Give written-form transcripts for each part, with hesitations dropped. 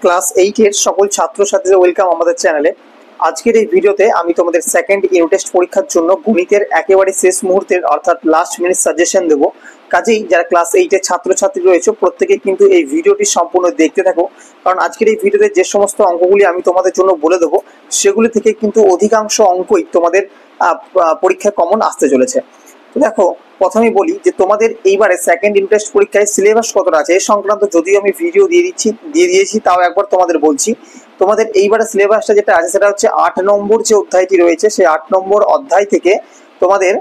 Class 8 এর সকল ছাত্রছাত্রীদের ওয়েলকাম আমাদের চ্যানেলে। আজকের এই ভিডিওতে আমি তোমাদের সেকেন্ড ইউনিট টেস্ট পরীক্ষার জন্য গণিতের একেবারে শেষ মুহূর্তের অর্থাৎ লাস্ট মিনিট সাজেশন দেব। কাজেই যারা ক্লাস 8 এর ছাত্রছাত্রী রয়েছে প্রত্যেকে কিন্তু এই ভিডিওটি সম্পূর্ণ দেখতে থাকো, কারণ আজকের এই ভিডিওতে যে সমস্ত অঙ্কগুলি আমি তোমাদের জন্য বলে দেবো সেগুলি থেকে কিন্তু অধিকাংশ অঙ্কই তোমাদের পরীক্ষায় কমন আসতে চলেছে। তো দেখো, প্রথমেই বলি যে তোমাদের এইবারে সেকেন্ড ইউনিট টেস্ট পরীক্ষায় সিলেবাস কতটা আছে এই সংক্রান্ত যদিও আমি ভিডিও দিয়ে দিয়েছি তাও একবার তোমাদের বলছি। তোমাদের এইবারে সিলেবাসটা যেটা আছে সেটা হচ্ছে 8 নম্বর যে অধ্যায়টি রয়েছে সেই 8 নম্বর অধ্যায় থেকে তোমাদের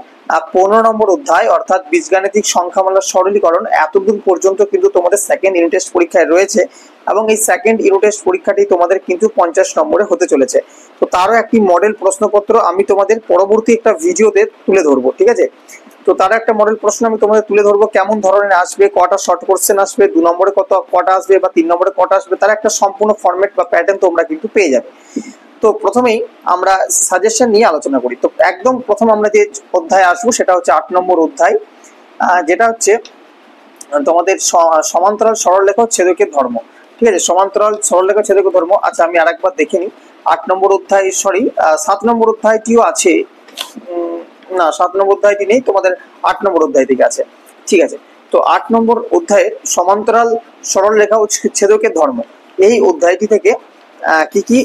15 নম্বর অধ্যায় অর্থাৎ বীজগাণিতিক সংখ্যামালার সরলীকরণ এতদূর পর্যন্ত কিন্তু তোমাদের সেকেন্ড ইউনিট টেস্ট পরীক্ষায় রয়েছে, এবং এই সেকেন্ড ইউনিট টেস্ট পরীক্ষাটি তোমাদের কিন্তু 50 নম্বরে হতে চলেছে। তো তারও একটি মডেল প্রশ্নপত্র আমি তোমাদের পরবর্তী একটা ভিডিওতে তুলে ধরবো, ঠিক আছে? তো তার একটা মডেল প্রশ্ন আমি তোমাদের তুলে ধরবো, কেমন ধরনের আসবে, কটা শর্ট কোশ্চেন আসবে, 2 নম্বরে কটা আসবে বা 3 নম্বরে কটা আসবে, তার একটা সম্পূর্ণ ফরম্যাট বা প্যাটার্ন তোমরা কিন্তু পেয়ে যাবে। তো প্রথমেই আমরা সাজেশন নিয়ে আলোচনা করি। তো একদম প্রথম আমরা যে অধ্যায় আসবো সেটা হচ্ছে 8 নম্বর অধ্যায়, যেটা হচ্ছে তোমাদের সমান্তরাল সরলরেখা ও ছেদকের ধর্ম। ঠিক আছে, সমান্তরাল সরলরেখা ছেদকের ধর্ম। আচ্ছা, আমি আরেকবার দেখে নিই। 8 নম্বর অধ্যায়, সরি 7 নম্বর অধ্যায়টিও আছে, না 7 নম্বর অধ্যায়টি নেই, তোমাদের 8 নম্বর অধ্যায় থেকে আছে। ঠিক আছে, তো 8 নম্বর অধ্যায়ের সমান্তরাল সরলরেখা ও ছেদকের ধর্ম এই অধ্যায়টি থেকে কি কি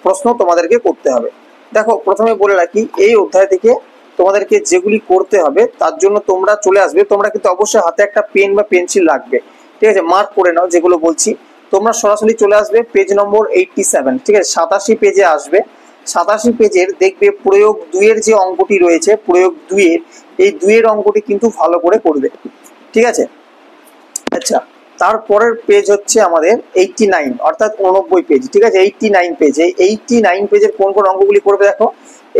প্রশ্ন তোমাদেরকে করতে হবে। দেখো, প্রথমে বলে রাখি এই অধ্যায় থেকে তোমাদেরকে যেগুলি করতে হবে তার জন্য তোমরা চলে আসবে, তোমরা কিন্তু অবশ্যই হাতে একটা পেন বা পেন্সিল লাগবে। ঠিক আছে, মার্ক করে নাও যেগুলো বলছি। তোমরা সরাসরি চলে আসবে পেজ নম্বর 87, ঠিক আছে, 87 পেজে আসবে। 87 পেজের দেখবে প্রয়োগ 2 এর যে অঙ্কটি রয়েছে, প্রয়োগ 2 এর এই 2 এর অঙ্কটি কিন্তু ভালো করে করবে। ঠিক আছে, আচ্ছা, তারপরের পেজ হচ্ছে আমাদের 89 অর্থাৎ 89 পেজ। ঠিক আছে, 89 পেজ, এই 89 পেজের কোন কোন অঙ্কগুলি করবে দেখো।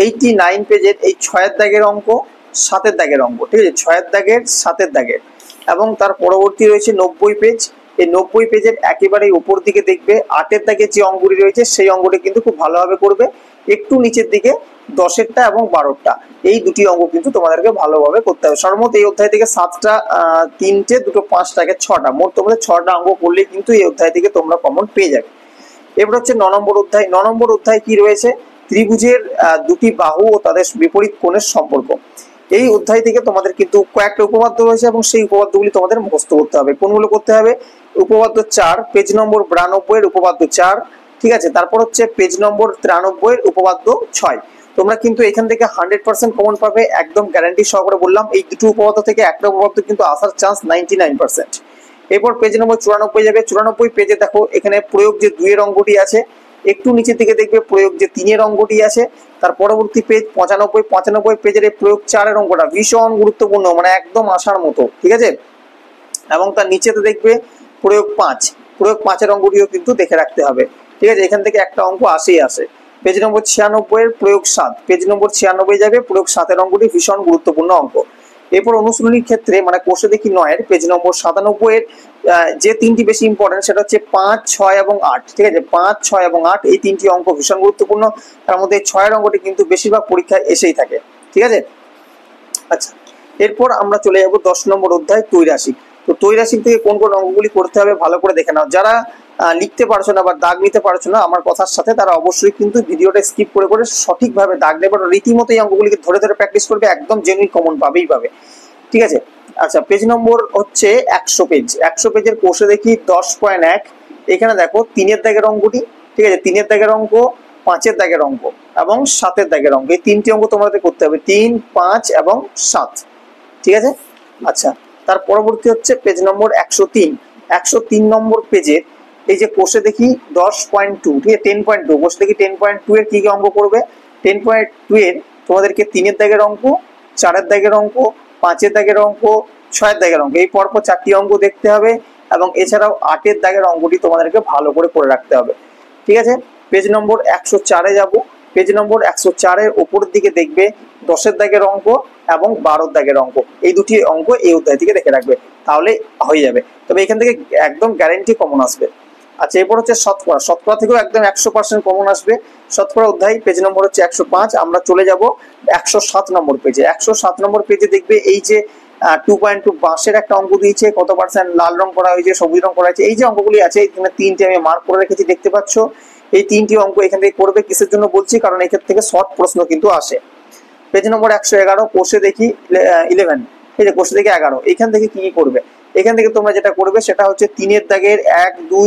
89 পেজের এই 6 দাগের অঙ্ক, 7 দাগের অঙ্ক, ঠিক আছে, 6 দাগের 7 দাগের, এবং তার পরবর্তী রয়েছে 90 পেজ। এই 90 পেজের একেবারে উপর দিকে দেখবে 8 দাগের যে অঙ্কগুলি রয়েছে সেই অঙ্কটি কিন্তু খুব ভালোভাবে করবে। একটু নিচের দিকে 10টা এবং 12টা এই দুটি অঙ্ক কিন্তু তোমাদেরকে ভালোভাবে করতে হবে। সর্বমোট এই অধ্যায় থেকে 7টা, 3টে, 2টো 5টাকে 6টা, মোট তোমাদের 6টা অঙ্ক করলে কিন্তু এই অধ্যায় থেকে তোমরা কমন পেয়ে যাবে। এবার হচ্ছে 9 নম্বর অধ্যায়। 9 নম্বর অধ্যায় কি রয়েছে? ত্রিভুজের দুটি বাহু ও তাদের বিপরীত কোণের সম্পর্ক। এই অধ্যায় থেকে তোমাদের কিন্তু কয়েকটা উপপাদ্য রয়েছে এবং সেই উপপাদ্যগুলি তোমাদের মুখস্থ করতে হবে। কোনগুলো করতে হবে? উপপাদ্য 4 পেজ নম্বর 92 এর উপপাদ্য 4, ঠিক আছে। তারপর হচ্ছে পেজ নম্বর 93 এর উপপাদ্য 6। তোমরা কিন্তু এখান থেকে 100% কমন পাবে, একদম গ্যারান্টি সহকারে বললাম। এই দুটো উপপাদ্য থেকে একটা উপপাদ্য কিন্তু আসার চান্স 99%। এরপর পেজ নম্বর 94 যাবে। 94 পেজে দেখো এখানে প্রয়োগ যে 2 এর অঙ্কটি আছে, একটু নিচের দিকে দেখবে প্রয়োগ যে 3 এর অঙ্কটি আছে। তার পরবর্তী পেজ 95 পেজের এই প্রয়োগ 4 এর অঙ্কটা ভীষণ গুরুত্বপূর্ণ, মানে একদম আসার মতো, ঠিক আছে। এবং তার নিচেতে দেখবে প্রয়োগ 5, প্রয়োগ 5 এর অঙ্কটিও কিন্তু দেখে রাখতে হবে। ঠিক আছে, এখান থেকে একটা অঙ্ক আসেই আসে। পেজ নম্বর 96 এর প্রয়োগ 7, পেজ নম্বর 96 যাবে, প্রয়োগ 7 এর অঙ্কটি ভীষণ গুরুত্বপূর্ণ অঙ্ক। এরপর অনুশীলনীর ক্ষেত্রে মানে কোষে দেখি 9 এর পেজ নম্বর 97 এর যে তিনটি বেশি ইম্পর্টেন্ট সেটা হচ্ছে 5, 6 এবং 8। ঠিক আছে, 5, 6 এবং 8 এই তিনটি অঙ্ক ভীষণ গুরুত্বপূর্ণ। তার মধ্যে 6 এর অঙ্কটি কিন্তু বেশিরভাগ পরীক্ষায় এসেই থাকে। ঠিক আছে, আচ্ছা, এরপর আমরা চলে যাব 10 নম্বর অধ্যায় ত্রৈরাশিক। তো ত্রৈরাশিক থেকে কোন কোন অঙ্কগুলি করতে হবে ভালো করে দেখে নাও। যারা লিখতে পারছো না বা দাগ নিতে পারছো না আমার কথার সাথে, তারা অবশ্যই কিন্তু ভিডিওটা স্কিপ করে করে সঠিকভাবে দাগ নেবে, রীতিমতো এই অঙ্কগুলিকে ধরে ধরে প্র্যাকটিস করবে, একদম জেনুইন কমন পাবেই পাবে। ঠিক আছে, আচ্ছা, পেজ নম্বর হচ্ছে 100 পেজ। 100 পেজের কোষে দেখি 10.1, এখানে দেখো 3 এর দাগের অঙ্কটি। ঠিক আছে, 3 এর দাগের অঙ্ক, 5 এর দাগের অঙ্ক এবং 7 এর দাগের অঙ্ক, এই তিনটি অঙ্ক তোমাদের করতে হবে, 3, 5 এবং 7। ঠিক আছে, আচ্ছা, তার পরবর্তী হচ্ছে পেজ নম্বর 103। 103 নম্বর পেজের এই যে কোষে দেখি 10.2, ঠিক আছে, 10.2 কোষে দেখি 10.2 এর কি কি অঙ্ক করবে। 10.2 এর তোমাদেরকে 3 এর দাগের অঙ্ক, 4 এর দাগের অঙ্ক, 5 এর দাগের অঙ্ক, 6 এর দাগের অঙ্ক, এই পরপর 4টি অঙ্ক দেখতে হবে, এবং এছাড়াও 8 এর দাগের অঙ্কটি তোমাদেরকে ভালো করে করে রাখতে হবে। ঠিক আছে, পেজ নম্বর 104 যাব। পেজ নম্বর 104 এর উপরের দিকে দেখবে 10 এর দাগের অঙ্ক এবং 12 এর দাগের অঙ্ক, এই দুটি অঙ্ক এই অধ্যায় থেকে দেখে রাখবে, তাহলে হয়ে যাবে। তবে এখান থেকে একদম গ্যারান্টি কমন আসবে। আচ্ছা, এরপর হচ্ছে শতকরা। শতকরা থেকেও একদম 100% কমন আসবে। শতকরা অধ্যায় পেজ নম্বর হচ্ছে 105। আমরা চলে যাব 107 নম্বর পেজে। 107 নম্বর পেজে দেখবে এই যে 2.2 বাঁশের একটা অঙ্ক দিয়েছে, কত পার্সেন্ট লাল রং করা হয়েছে, সবুজ রং করা হয়েছে। এই যে অঙ্কগুলি আছে এখানে তিনটে আমি মার্ক করে রেখেছি, দেখতে পাচ্ছ। এই তিনটি অঙ্ক এখান থেকে করবে। কিসের জন্য বলছি, কারণ এখান থেকে শর্ট প্রশ্ন কিন্তু আসে। পেজ নম্বর 111, কোষে দেখি 11, এই যে কোষে দেখি 11, এখান থেকে কি কি করবে। এখান থেকে তোমরা যেটা করবে সেটা হচ্ছে 3-এর দাগের 1 2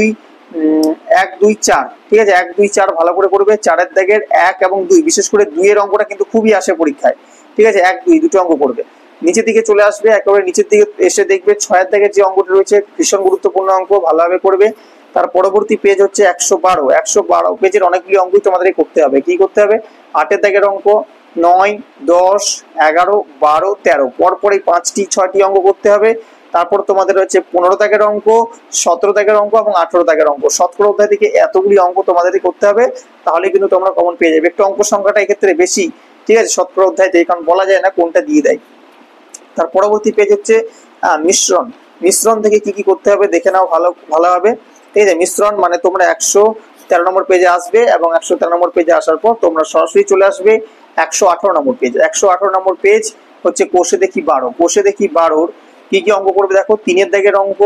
1 2 4, ঠিক আছে, 1 2 4 ভালো করে করবে। 4-এর দাগের 1 এবং 2, বিশেষ করে 2-এর অঙ্কটা কিন্তু খুবই আসে পরীক্ষায়, ঠিক আছে। 1 2 দুটো অঙ্ক করবে। নিচের দিকে চলে আসবে, একেবারে নিচের দিকে এসে দেখবে 6-এর দাগের যে অঙ্কটা রয়েছে ভীষণ গুরুত্বপূর্ণ অঙ্ক, ভালোভাবে করবে। তার পরবর্তী পেজ হচ্ছে 112 পেজের অনেকগুলি অঙ্কই তোমাদের করতে হবে। কি করতে হবে, 8-এর দাগের অঙ্ক 9 10 11 12 13, পরপর এই 5টি 6টি অঙ্ক করতে হবে। তারপর তোমাদের হচ্ছে 15 দাগের অঙ্ক, 17 দাগের অঙ্ক এবং 18 দাগের অঙ্ক। 17 অধ্যায় থেকে এতগুলি অঙ্ক তোমাদের করতে হবে, তাহলে কিন্তু তোমরা কমন পেয়ে যাবে। একটু অঙ্ক সংখ্যাটা এক্ষেত্রে বেশি, ঠিক আছে, 17 অধ্যায়তে, কারণ বলা যায় না কোনটা দিয়ে দেয়। তার পরবর্তী পেজ হচ্ছে মিশ্রণ থেকে কি কি করতে হবে দেখে নাও ভালোভাবে, ঠিক আছে। মিশ্রণ মানে তোমরা 113 নম্বর পেজে আসবে এবং 113 নম্বর পেজে আসার পর তোমরা সরাসরি চলে আসবে 118 নম্বর পেজ। 118 নম্বর পেজ হচ্ছে কোষে দেখি 12। কোষে দেখি 12-র কি কি অঙ্ক করবে দেখো, 3-এর দাগের অঙ্ক,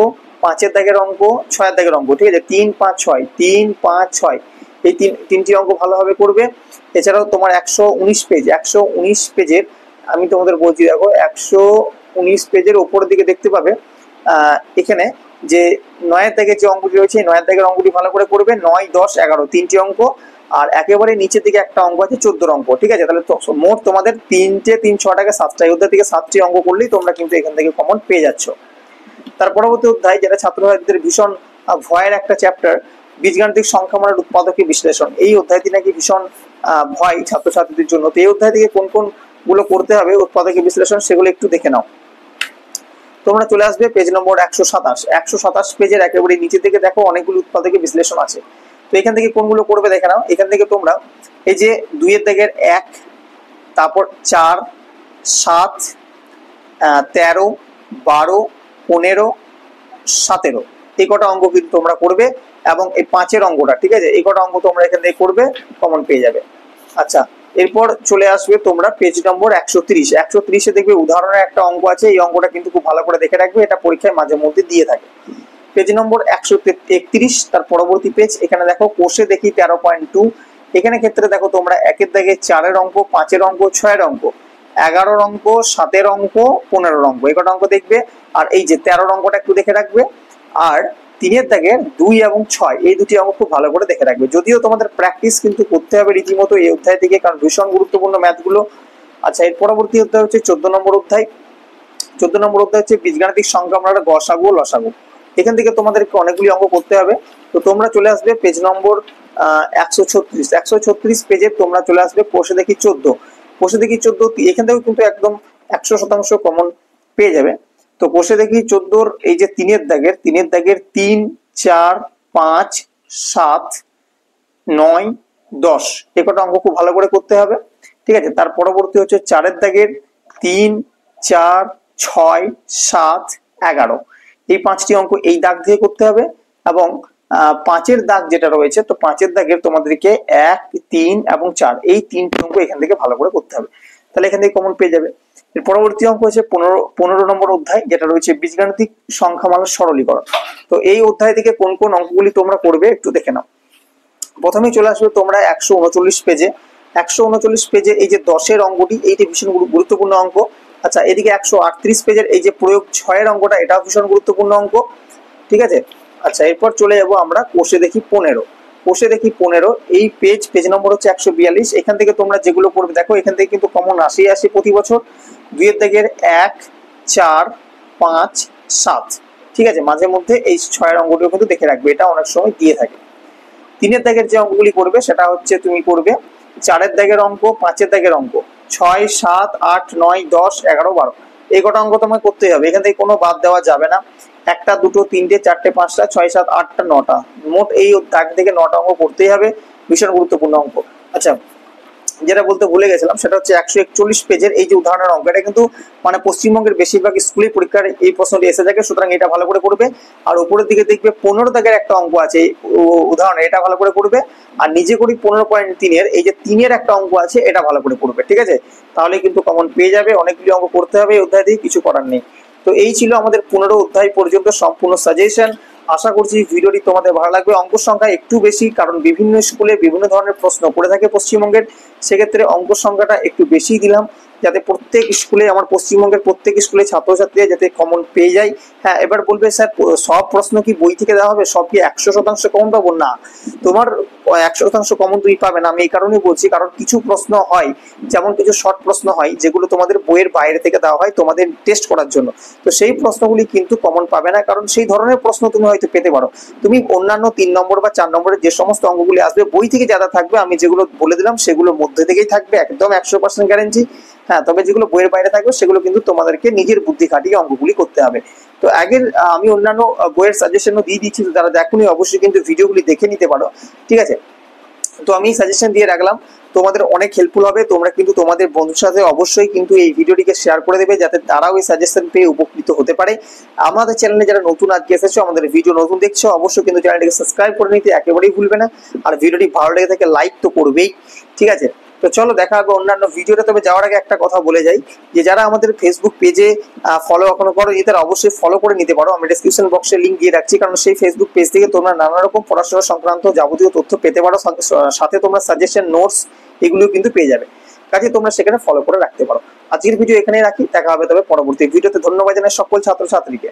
5-এর দাগের অঙ্ক, 6-এর দাগের অঙ্ক, ঠিক আছে। 3 5 6 3 5 6, এই তিনটি অঙ্ক ভালোভাবে করবে। এছাড়াও তোমার 119 পেজ, 119 পেজের আমি তোমাদের বলছি, দেখো 119 পেজের উপরের দিকে দেখতে পাবে এখানে যে 9-এর দাগের যে অঙ্কটি রয়েছে, 9-এর দাগের অঙ্কটি ভালো করে করবে। 9 10 11 তিনটি অঙ্ক, আর একেবারে নিচের দিকে একটা অঙ্ক আছে 14 অঙ্ক, ঠিক আছে। তাহলে মোট তোমাদের 3 6 টাকা 7টা, অধ্যায় থেকে 7টি অঙ্ক করলেই তোমরা কিন্তু এখান থেকে কমন পেয়ে যাচ্ছ। তার পরবর্তী অধ্যায় যেটা ছাত্রছাত্রীদের ভীষণ ভয়ের একটা চ্যাপ্টার, বীজগাণিতিক সংখ্যামানের উৎপাদকীয় বিশ্লেষণ। এই অধ্যায়টি নাকি ভীষণ ভয় ছাত্রছাত্রীদের জন্য। তো এই অধ্যায় থেকে কোন কোন গুলো করতে হবে উৎপাদকীয় বিশ্লেষণ, সেগুলো একটু দেখে নাও। তোমরা চলে আসবে পেজ নম্বর 127 পেজের একেবারে নিচের দিকে দেখো অনেকগুলো উৎপাদকীয় বিশ্লেষণ আছে। তো এখান থেকে কোনগুলো করবে দেখে নাও। এখান থেকে তোমরা এই যে 2-এর দাগের 1, তারপর 4 7 13 12 15 17, এই কটা অঙ্ক কিন্তু তোমরা করবে। এবং এই 5-এর অঙ্কটা, ঠিক আছে, এই কটা অঙ্ক তোমরা এখান থেকে করবে, কমন পেয়ে যাবে। আচ্ছা, এরপর চলে আসবে তোমরা পেজ নম্বর 130। 130-এ দেখবে উদাহরণের একটা অঙ্ক আছে, এই অঙ্কটা কিন্তু খুব ভালো করে দেখে রাখবে, এটা পরীক্ষায় মাঝে মধ্যে দিয়ে থাকে। পেজ নম্বর 131, তার পরবর্তী পেজ। এখানে দেখো কোষে দেখি 13.2, এখানে ক্ষেত্রে দেখো তোমরা 1-এর দাগে 4-এর অঙ্ক, 5-এর অঙ্ক, 6-এর অঙ্ক, 11-র অঙ্ক, 7-এর অঙ্ক, 15-র অঙ্ক, এই কটা অঙ্ক দেখবে। আর এই যে 13-র অঙ্কটা একটু দেখে রাখবে। আর 3-এর দাগের 2 এবং 6, এই দুটি অঙ্ক খুব ভালো করে দেখে রাখবে। যদিও তোমাদের প্র্যাকটিস কিন্তু করতে হবে রীতিমতো এই অধ্যায় থেকে, কারণ ভীষণ গুরুত্বপূর্ণ ম্যাথগুলো। আচ্ছা, এর পরবর্তী অধ্যায় হচ্ছে 14 নম্বর অধ্যায়। 14 নম্বর অধ্যায় হচ্ছে বীজগাণিতিক সংখ্যামানের গসাগু ও লসাগু। এখান থেকে তোমাদেরকে অনেকগুলি অঙ্ক করতে হবে। তো তোমরা চলে আসবে পেজ নম্বর 136 পেজে তোমরা চলে আসবে কোষে দেখি 14। কোষে দেখি 14 এখান থেকে কিন্তু একদম 100% কমন পেয়ে যাবে। তো কোষে দেখি 14-র এই যে 3-এর দাগের 3 4 5 7 9 10, এই কটা অঙ্ক খুব ভালো করে করতে হবে, ঠিক আছে। তার পরবর্তী হচ্ছে 4-এর দাগের 3 4 6 7 11, এই 5টি অঙ্ক এই দাগ দিয়ে করতে হবে। এবং 5-এর দাগ যেটা রয়েছে, তো 5-এর দাগের তোমাদেরকে 1 3 এবং 4, এই 3টি অঙ্ক এখান থেকে ভালো করে করতে হবে, তাহলে এখান থেকে কমন পেয়ে যাবে। এর পরবর্তী অঙ্ক হচ্ছে 15 নম্বর অধ্যায়, যেটা রয়েছে বীজগাণিতিক সংখ্যামানের সরলীকরণ। তো এই অধ্যায় থেকে কোন কোন অঙ্কগুলি তোমরা করবে একটু দেখে নাও। প্রথমেই চলে আসবে তোমরা 139 পেজে। 139 পেজে এই যে 10-এর অঙ্কটি, এইটি ভীষণ গুরুত্বপূর্ণ অঙ্ক। আচ্ছা, এদিকে 138 পেজের এই যে প্রয়োগ 6-এর অঙ্কটা, এটাও ভীষণ গুরুত্বপূর্ণ অঙ্ক, ঠিক আছে। আচ্ছা, এরপর চলে যাবো আমরা কোষে দেখি 15। কোষে দেখি 15, এই পেজ নম্বর হচ্ছে 142। এখান থেকে তোমরা যেগুলো করবে দেখো, এখান থেকে কিন্তু কমন আসে প্রতি বছর। 2-এর দাগের 1 4 5 7, ঠিক আছে। মাঝে মধ্যে এই 6-এর অঙ্কটিও কিন্তু দেখে রাখবে, এটা অনেক সময় দিয়ে থাকে। 3-এর দাগের যে অঙ্কগুলি করবে সেটা হচ্ছে তুমি করবে 4-এর দাগের অঙ্ক, 5-এর দাগের অঙ্ক, 6 7 8 9 10 11 12, এই কটা অঙ্ক তোমায় করতেই হবে, এখান থেকে কোনো বাদ দেওয়া যাবে না। 1টা 2টো 3টে 4টে 5টা 6 7 8টা 9টা, মোট এই দাগ থেকে 9টা অঙ্ক করতেই হবে, ভীষণ গুরুত্বপূর্ণ অঙ্ক। আচ্ছা, যেটা বলতে ভুলে গেছিলাম সেটা হচ্ছে 141 পেজের এই যে উদাহরণের অঙ্ক, এটা কিন্তু মানে পশ্চিমবঙ্গের বেশিরভাগ স্কুলে পরীক্ষার এই প্রশ্নটি এসে থাকে, সুতরাং এটা ভালো করে করবে। আর উপরের দিকে দেখবে 15 দাগের একটা অঙ্ক আছে এই উদাহরণে, এটা ভালো করে করবে। আর নিজে করি 15.3 এই যে 3 একটা অঙ্ক আছে, এটা ভালো করে করবে, ঠিক আছে? তাহলে কিন্তু কমন পেয়ে যাবে। অনেকগুলি অঙ্ক করতে হবে এই অধ্যায় দিয়ে, কিছু করার নেই। তো এই ছিল আমাদের 15 অধ্যায় পর্যন্ত সম্পূর্ণ সাজেশন। আশা করছি ভিডিওটি তোমাদের ভালো লাগবে। অঙ্ক সংখ্যা একটু বেশি, কারণ বিভিন্ন স্কুলে বিভিন্ন ধরনের প্রশ্ন করে থাকে পশ্চিমবঙ্গের, সেক্ষেত্রে অঙ্ক সংখ্যাটা একটু বেশি দিলাম, যাতে প্রত্যেক স্কুলে, আমার পশ্চিমবঙ্গের প্রত্যেক স্কুলে ছাত্রছাত্রীরা যাতে কমন পেয়ে যায়। হ্যাঁ, এবার বলবে স্যার সব প্রশ্ন কি বই থেকে দেওয়া হবে, সব কি 100% কমন পাবো? না, তোমার 100% কমন তুমি পাবে না। আমি এই কারণেই বলছি, কারণ কিছু প্রশ্ন হয়, যেমন কিছু শর্ট প্রশ্ন হয় যেগুলো তোমাদের বইয়ের বাইরে থেকে দেওয়া হয় তোমাদের টেস্ট করার জন্য। তো সেই প্রশ্নগুলি কিন্তু কমন পাবে না, কারণ সেই ধরনের প্রশ্ন তুমি হয়তো পেতে পারো। তুমি অন্যান্য 3 নম্বর বা 4 নম্বরের যে সমস্ত অঙ্কগুলি আসবে বই থেকে যারা থাকবে, আমি যেগুলো বলে দিলাম সেগুলোর মধ্যে থেকেই থাকবে, একদম 100% গ্যারেন্টি। হ্যাঁ, তবে যেগুলো বইয়ের বাইরে থাকবে সেগুলো কিন্তু তোমাদেরকে নিজের বুদ্ধি খাটিয়ে অঙ্কগুলি করতে হবে। তো আগের আমি অন্যান্য বইয়ের সাজেশনও দিয়ে দিচ্ছি, তো যারা দেখোনি অবশ্যই কিন্তু ভিডিওগুলি দেখে নিতে পারো, ঠিক আছে? তো আমি সাজেশন দিয়ে রাখলাম, তোমাদের অনেক হেল্পফুল হবে। তোমরা কিন্তু তোমাদের বন্ধুর সাথে অবশ্যই কিন্তু এই ভিডিওটিকে শেয়ার করে দেবে, যাতে তারাও এই সাজেশন পেয়ে উপকৃত হতে পারে। আমাদের চ্যানেলে যারা নতুন আজকে এসেছো, আমাদের ভিডিও নতুন দেখছো, অবশ্যই কিন্তু চ্যানেলটিকে সাবস্ক্রাইব করে নিতে একেবারেই ভুলবে না। আর ভিডিওটি ভালো লেগে থাকে লাইক তো করবেই, ঠিক আছে? তো চলো দেখা হবে অন্যান্য ভিডিওতে। তবে যাওয়ার আগে একটা কথা বলে যাই, যে যারা আমাদের ফেসবুক পেজে ফলো এখনো করো, তারা অবশ্যই ফলো করে নিতে পারো। আমি ডেসক্রিপশন বক্সে লিঙ্ক দিয়ে রাখছি, কারণ সেই ফেসবুক পেজ থেকে তোমরা নানা রকম পড়াশোনা সংক্রান্ত যাবতীয় তথ্য পেতে পারো, সাথে তোমরা সাজেশন, নোটস এগুলো কিন্তু পেয়ে যাবে। কাজে তোমরা সেখানে ফলো করে রাখতে পারো। আজকের ভিডিও এখানেই রাখি, দেখা হবে তবে পরবর্তী ভিডিওতে। ধন্যবাদ জানাই সকল ছাত্রছাত্রীকে।